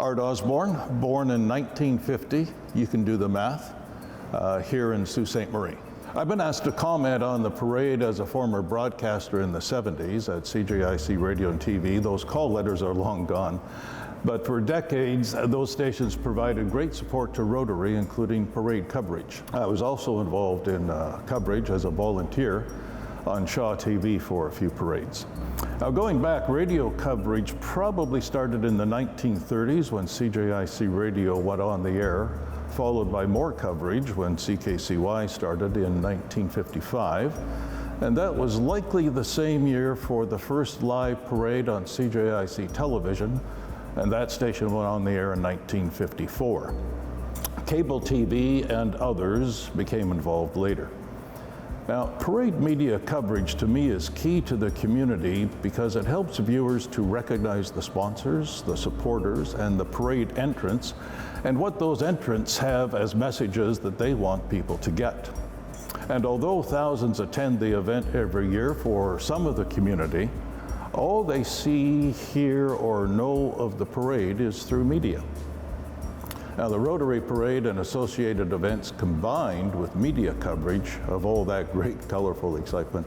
Art Osborne, born in 1950, you can do the math, here in Sault Ste. Marie. I've been asked to comment on the parade as a former broadcaster in the 70s at CJIC Radio and TV. Those call letters are long gone. But for decades, those stations provided great support to Rotary, including parade coverage. I was also involved in coverage as a volunteer on Shaw TV for a few parades. Now going back, radio coverage probably started in the 1930s when CJIC Radio went on the air, followed by more coverage when CKCY started in 1955. And that was likely the same year for the first live parade on CJIC television, and that station went on the air in 1954. Cable TV and others became involved later. Now, parade media coverage to me is key to the community because it helps viewers to recognize the sponsors, the supporters, and the parade entrants, and what those entrants have as messages that they want people to get. And although thousands attend the event every year, for some of the community, all they see, hear, or know of the parade is through media. Now, the Rotary Parade and associated events combined with media coverage of all that great, colorful excitement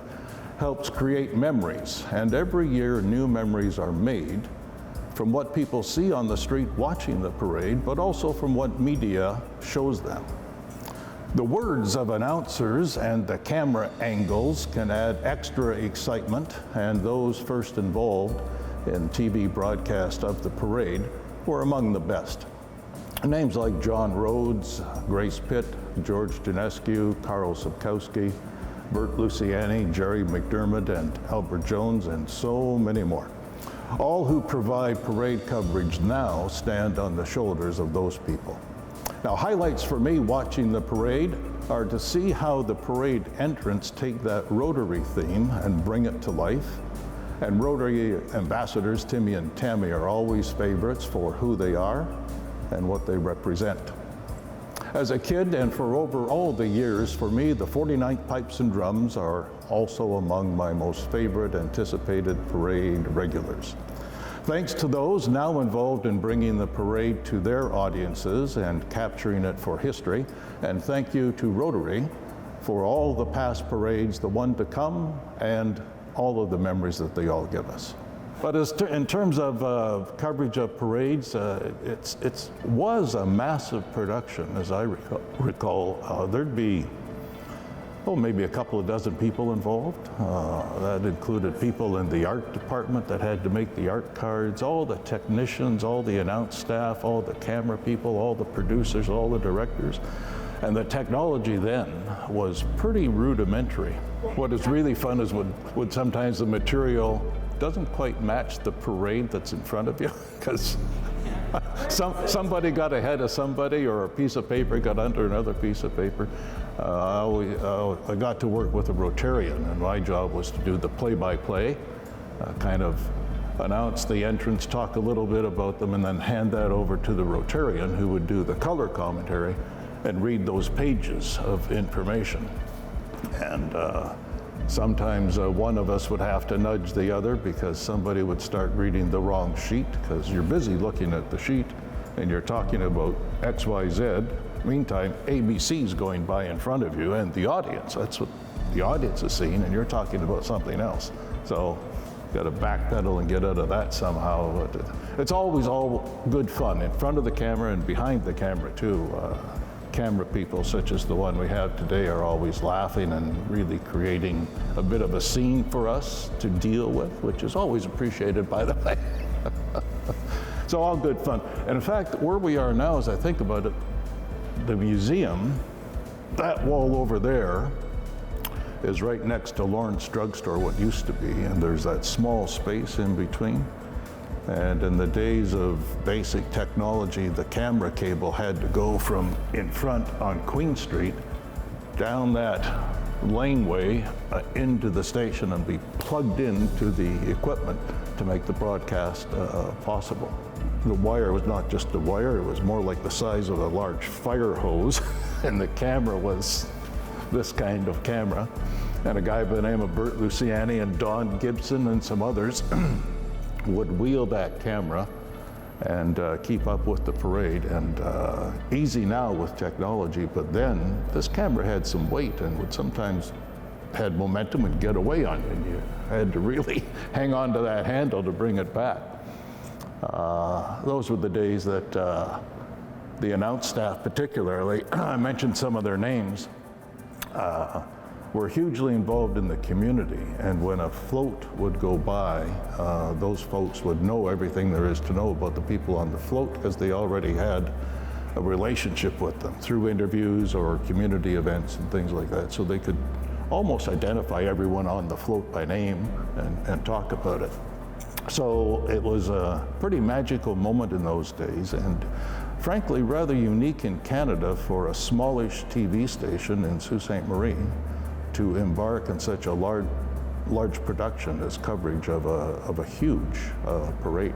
helps create memories. And every year, new memories are made from what people see on the street watching the parade, but also from what media shows them. The words of announcers and the camera angles can add extra excitement, and those first involved in TV broadcast of the parade were among the best. Names like John Rhodes, Grace Pitt, George Dinescu, Carl Sapkowski, Bert Luciani, Jerry McDermott, and Albert Jones, and so many more. All who provide parade coverage now stand on the shoulders of those people. Now, highlights for me watching the parade are to see how the parade entrants take that Rotary theme and bring it to life. And Rotary ambassadors, Timmy and Tammy, are always favorites for who they are and what they represent. As a kid and for over all the years, for me, the 49th Pipes and Drums are also among my most favorite anticipated parade regulars. Thanks to those now involved in bringing the parade to their audiences and capturing it for history, and thank you to Rotary for all the past parades, the one to come, and all of the memories that they all give us. But in terms of coverage of parades, it was a massive production, as I recall. There'd be, maybe a couple of dozen people involved. That included people in the art department that had to make the art cards, all the technicians, all the announce staff, all the camera people, all the producers, all the directors. And the technology then was pretty rudimentary. What is really fun is when sometimes the material doesn't quite match the parade that's in front of you, because somebody got ahead of somebody, or a piece of paper got under another piece of paper. I got to work with a Rotarian, and my job was to do the play-by-play, kind of announce the entrants, talk a little bit about them, and then hand that over to the Rotarian, who would do the color commentary and read those pages of information. And sometimes one of us would have to nudge the other because somebody would start reading the wrong sheet, because you're busy looking at the sheet and you're talking about X, Y, Z. Meantime, ABC's going by in front of you, and the audience, that's what the audience is seeing, and you're talking about something else. So you got to backpedal and get out of that somehow. It's always all good fun in front of the camera and behind the camera too. Camera people such as the one we have today are always laughing and really creating a bit of a scene for us to deal with, which is always appreciated, by the way. So all good fun. And in fact, where we are now, as I think about it, the museum, that wall over there is right next to Lawrence Drugstore, what used to be, and there's that small space in between. And in the days of basic technology, the camera cable had to go from in front on Queen Street down that laneway into the station and be plugged into the equipment to make the broadcast possible. The wire was not just a wire, it was more like the size of a large fire hose, and the camera was this kind of camera. And a guy by the name of Bert Luciani and Don Gibson and some others would wheel that camera and keep up with the parade. And easy now with technology, but then this camera had some weight and would sometimes had momentum and get away on you, and you had to really hang on to that handle to bring it back. Those were the days that the announce staff particularly, I mentioned some of their names, were hugely involved in the community, and when a float would go by, those folks would know everything there is to know about the people on the float because they already had a relationship with them through interviews or community events and things like that, so they could almost identify everyone on the float by name and talk about it. So it was a pretty magical moment in those days, and frankly rather unique in Canada for a smallish TV station in Sault Ste. Marie to embark in such a large production as coverage of a huge parade.